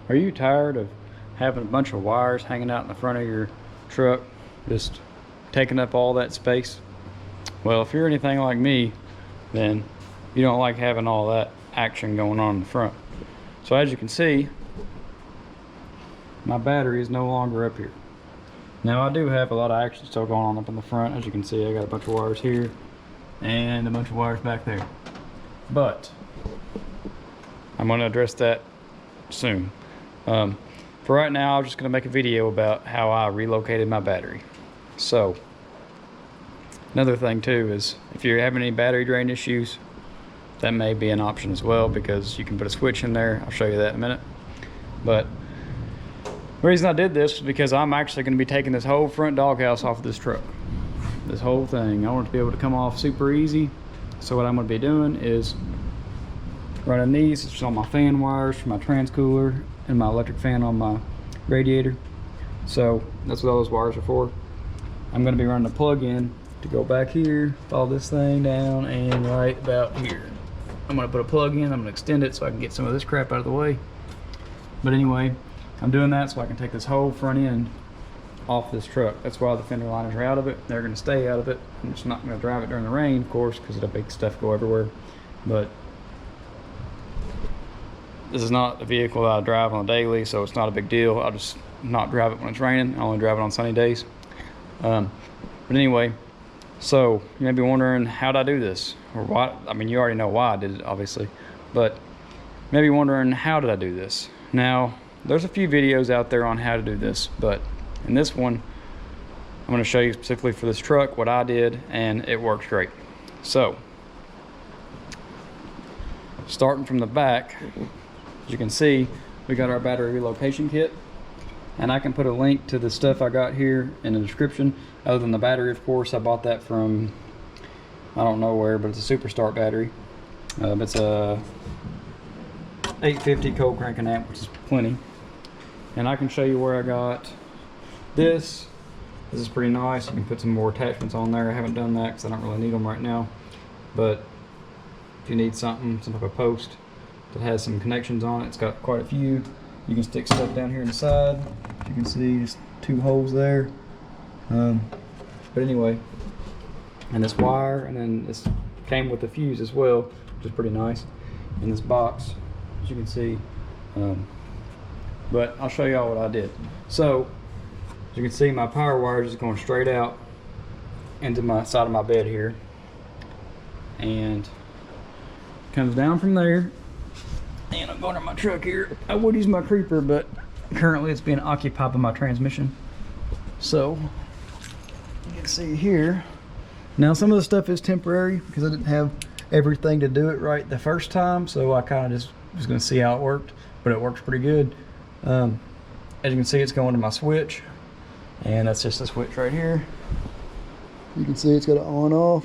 Are you tired of having a bunch of wires hanging out in the front of your truck, just taking up all that space? Well, if you're anything like me, then you don't like having all that action going on in the front. So as you can see, my battery is no longer up here. Now I do have a lot of action still going on up in the front. As you can see, I got a bunch of wires here and a bunch of wires back there. But I'm going to address that soon. For right now, I'm just going to make a video about how I relocated my battery. So another thing too is if you're having any battery drain issues, that may be an option as well, because you can put a switch in there. I'll show you that in a minute. But the reason I did this is because I'm actually going to be taking this whole front doghouse off of this truck. This whole thing. I want it to be able to come off super easy. So what I'm going to be doing is running these. It's on my fan wires for my transcooler and my electric fan on my radiator. So that's what all those wires are for. I'm going to be running a plug-in to go back here, follow this thing down, and right about here. I'm going to put a plug in. I'm going to extend it so I can get some of this crap out of the way. But anyway, I'm doing that so I can take this whole front end off this truck. That's why the fender liners are out of it. They're going to stay out of it. I'm just not going to drive it during the rain, of course, because it'll make stuff go everywhere. But this is not a vehicle that I drive on a daily, so it's not a big deal. I'll just not drive it when it's raining. I only drive it on sunny days. But anyway, so you may be wondering, how did I do this? Or why? I mean, you already know why I did it, obviously. But maybe wondering, how did I do this? Now, there's a few videos out there on how to do this, but in this one, I'm going to show you specifically for this truck what I did, and it works great. So, starting from the back, as you can see, we got our battery relocation kit, and I can put a link to the stuff I got here in the description. Other than the battery, of course, I bought that from, I don't know where, but it's a Super Start battery. It's a 850 cold cranking amp, which is plenty. And I can show you where I got this. This is pretty nice. You can put some more attachments on there. I haven't done that because I don't really need them right now. But if you need something, some type of post that has some connections on it, it's got quite a few. You can stick stuff down here inside. You can see just 2 holes there. But anyway, and this wire, and then this came with a fuse as well, which is pretty nice. In this box, as you can see. But I'll show y'all what I did. So, as you can see, my power wire is just going straight out into my side of my bed here, and comes down from there. And I'm going to my truck here. I would use my creeper, but currently it's being occupied by my transmission. So you can see here. Now some of the stuff is temporary because I didn't have everything to do it right the first time, so I kind of just was going to see how it worked, but it works pretty good. As you can see, it's going to my switch, and that's just the switch right here. You can see it's got it on off.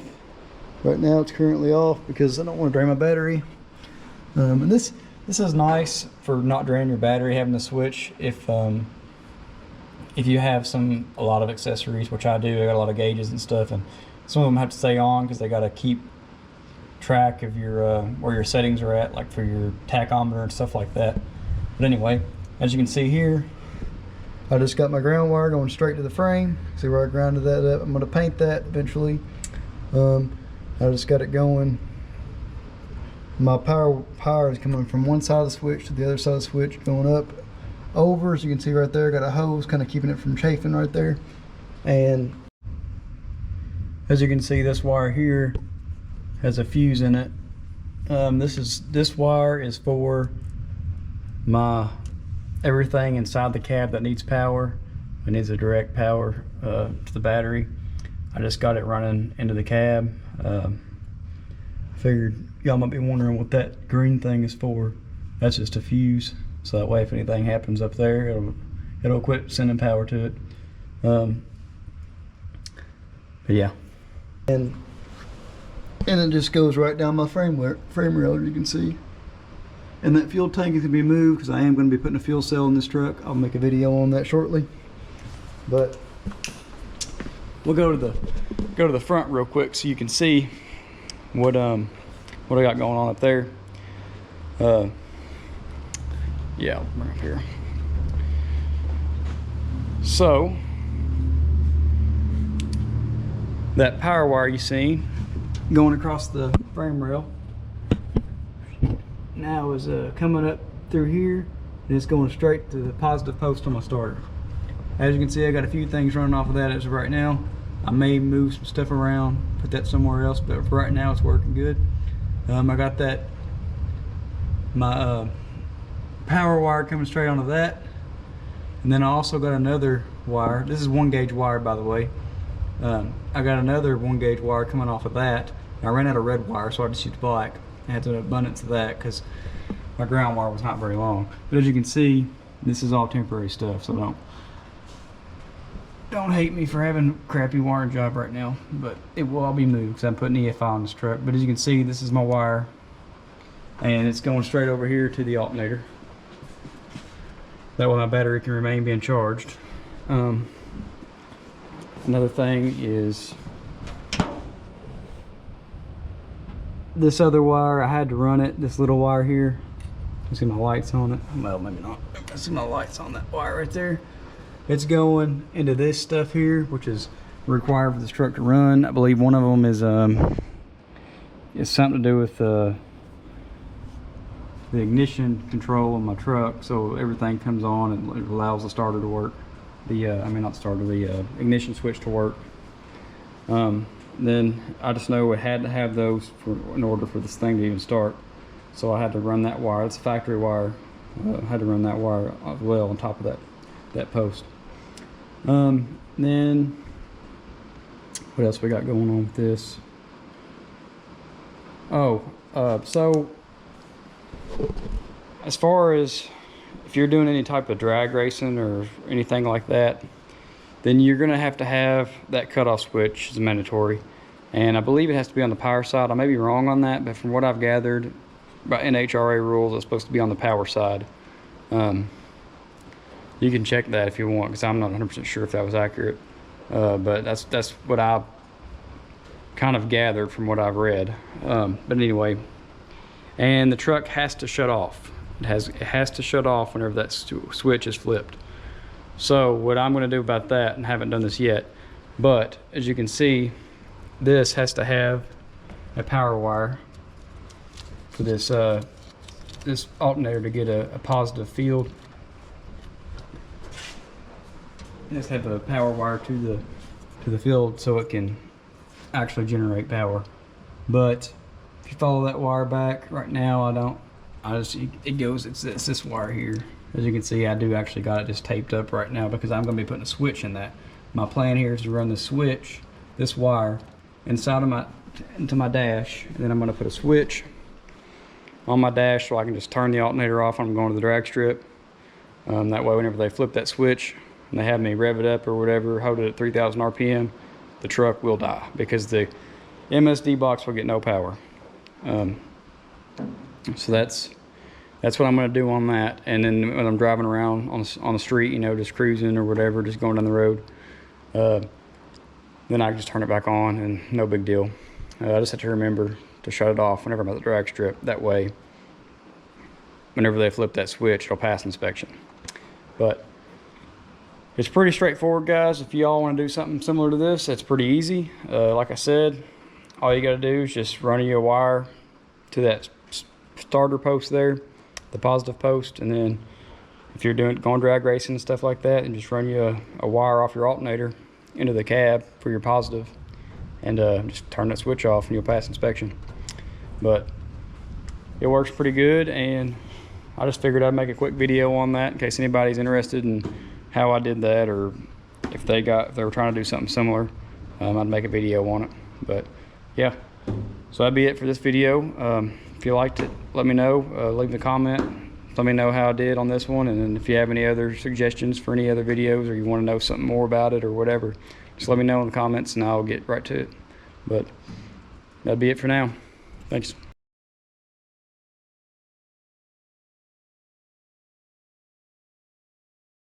Right now it's currently off because I don't want to drain my battery. And this is nice for not draining your battery, having the switch if you have a lot of accessories, which I do. I got a lot of gauges and stuff, and some of them have to stay on because they got to keep track of your where your settings are at, like for your tachometer and stuff like that. But anyway, as you can see here, I just got my ground wire going straight to the frame. See where I grounded that up? I'm going to paint that eventually. I just got it going. My power is coming from one side of the switch to the other side of the switch, going up, over. As you can see right there, got a hose kind of keeping it from chafing right there. And as you can see, this wire here has a fuse in it. This wire is for my everything inside the cab that needs power. It needs a direct power to the battery. I just got it running into the cab. Figured y'all might be wondering what that green thing is for. That's just a fuse, so that way if anything happens up there, it'll quit sending power to it. But yeah, and it just goes right down my frame rail, as you can see. And that fuel tank is going to be moved because I am going to be putting a fuel cell in this truck. I'll make a video on that shortly. But we'll go to the front real quick so you can see what I got going on up there. Yeah, right here. So that power wire you see going across the frame rail now is coming up through here, and it's going straight to the positive post on my starter. As you can see, I got a few things running off of that as of right now. I may move some stuff around, put that somewhere else, but for right now it's working good. I got that my power wire coming straight onto that, and then I also got another wire. This is 1 gauge wire, by the way. I got another 1 gauge wire coming off of that. I ran out of red wire, so I just used black. I had an abundance of that because my ground wire was not very long. But as you can see, this is all temporary stuff, so don't hate me for having a crappy wiring job right now, but it will all be moved because I'm putting EFI on this truck. But as you can see, this is my wire, and it's going straight over here to the alternator. That way my battery can remain being charged. Another thing is this other wire. I had to run it, this little wire here. You see my lights on it? Well, maybe not. I see my lights on that wire right there. It's going into this stuff here, which is required for this truck to run. I believe one of them is it's something to do with the ignition control on my truck, so everything comes on and it allows the starter to work. The ignition switch to work. Then I just know it had to have those in order for this thing to even start. So I had to run that wire. It's a factory wire. I had to run that wire as well on top of that post. Then what else we got going on with this? So as far as if you're doing any type of drag racing or anything like that, then you're going to have that cutoff switch is mandatory. And I believe it has to be on the power side. I may be wrong on that, but from what I've gathered by NHRA rules, it's supposed to be on the power side. You can check that if you want, because I'm not 100% sure if that was accurate. But that's what I kind of gathered from what I've read. But anyway, and the truck has to shut off. It has to shut off whenever that switch is flipped. So what I'm going to do about that, and haven't done this yet, but as you can see, this has to have a power wire for this this alternator to get a positive field. It has to have a power wire to the field so it can actually generate power. But if you follow that wire back, right now it's this wire here. As you can see, I do actually got it just taped up right now because I'm going to be putting a switch in that. My plan here is to run the switch, this wire, inside of into my dash, and then I'm going to put a switch on my dash so I can just turn the alternator off when I'm going to the drag strip. That way, whenever they flip that switch and they have me rev it up or whatever, hold it at 3,000 RPM, the truck will die because the MSD box will get no power. So that's what I'm going to do on that. And then when I'm driving around on the street, you know, just cruising or whatever, just going down the road, then I can just turn it back on and no big deal. I just have to remember to shut it off whenever I'm at the drag strip. That way, whenever they flip that switch, it'll pass inspection. But it's pretty straightforward, guys. If y'all want to do something similar to this, it's pretty easy. Like I said, all you got to do is just run your wire to that starter post there, the positive post, and then if you're going drag racing and stuff like that, and just run you a wire off your alternator into the cab for your positive, and just turn that switch off and you'll pass inspection. But it works pretty good, and I just figured I'd make a quick video on that in case anybody's interested in how I did that, or if they were trying to do something similar, I'd make a video on it. But yeah, so that'd be it for this video. If you liked it, let me know. Leave a comment. Let me know how I did on this one, and then if you have any other suggestions for any other videos, or you want to know something more about it or whatever, just let me know in the comments and I'll get right to it. But that'd be it for now. Thanks.